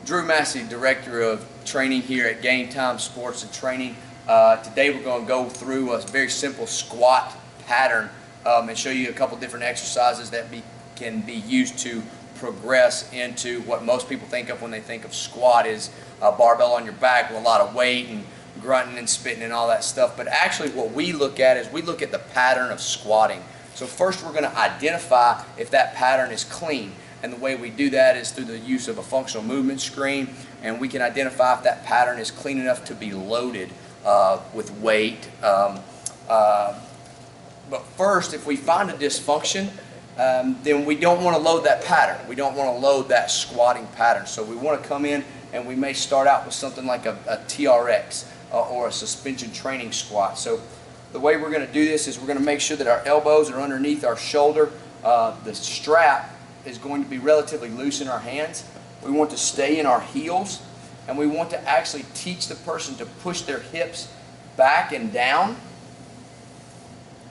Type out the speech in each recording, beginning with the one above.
Drew Massey, Director of Training here at Game Time Sports and Training. Today we're going to go through a very simple squat pattern and show you a couple different exercises that can be used to progress into what most people think of when they think of squat is a barbell on your back with a lot of weight and grunting and spitting and all that stuff. But actually what we look at is we look at the pattern of squatting. So first we're going to identify if that pattern is clean. And the way we do that is through the use of a functional movement screen, and we can identify if that pattern is clean enough to be loaded with weight. But first, if we find a dysfunction, then we don't want to load that pattern. We don't want to load that squatting pattern. So we want to come in and we may start out with something like a TRX or a suspension training squat. So the way we're going to do this is we're going to make sure that our elbows are underneath our shoulder. The strap is going to be relatively loose in our hands. We want to stay in our heels, and we want to actually teach the person to push their hips back and down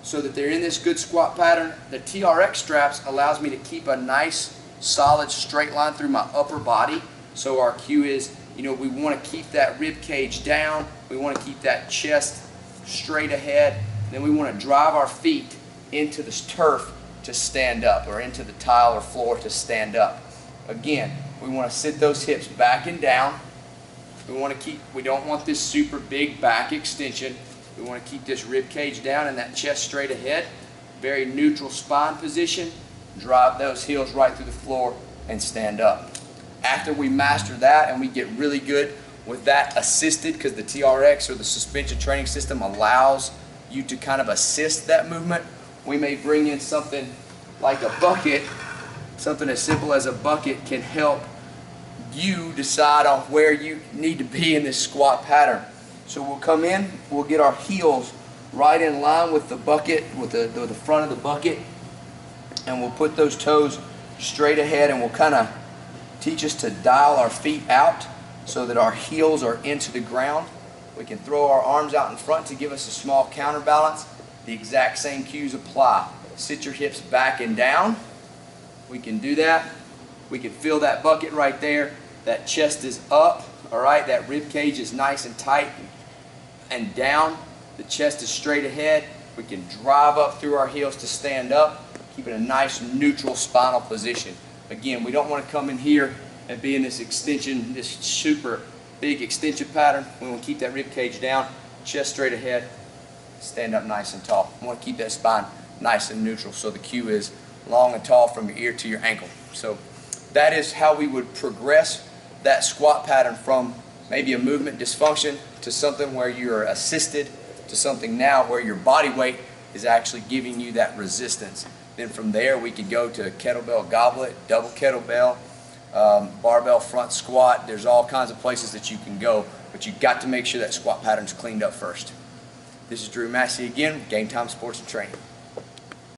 so that they're in this good squat pattern. The TRX straps allows me to keep a nice solid straight line through my upper body. So our cue is, we want to keep that rib cage down, we want to keep that chest straight ahead, then we want to drive our feet into this turf to stand up, or into the tile or floor to stand up. Again, we want to sit those hips back and down. We don't want this super big back extension. We want to keep this rib cage down and that chest straight ahead. Very neutral spine position. Drive those heels right through the floor and stand up. After we master that and we get really good with that assisted, because the TRX or the suspension training system allows you to kind of assist that movement, we may bring in something like a bucket. Something as simple as a bucket can help you decide on where you need to be in this squat pattern. So we'll come in, we'll get our heels right in line with the bucket, with the front of the bucket, and we'll put those toes straight ahead, and we'll kind of teach us to dial our feet out so that our heels are into the ground. We can throw our arms out in front to give us a small counterbalance. The exact same cues apply. Sit your hips back and down. We can do that. We can feel that bucket right there. That chest is up, all right? That rib cage is nice and tight and down. The chest is straight ahead. We can drive up through our heels to stand up, keeping a nice neutral spinal position. Again, we don't want to come in here and be in this extension, this super big extension pattern. We want to keep that rib cage down, chest straight ahead. Stand up nice and tall. I want to keep that spine nice and neutral, so the cue is long and tall from your ear to your ankle. So that is how we would progress that squat pattern from maybe a movement dysfunction to something where you're assisted, to something now where your body weight is actually giving you that resistance. Then from there we could go to kettlebell goblet, double kettlebell, barbell front squat. There's all kinds of places that you can go, but you've got to make sure that squat pattern's cleaned up first. This is Drew Massey again, Game Time Sports and Training.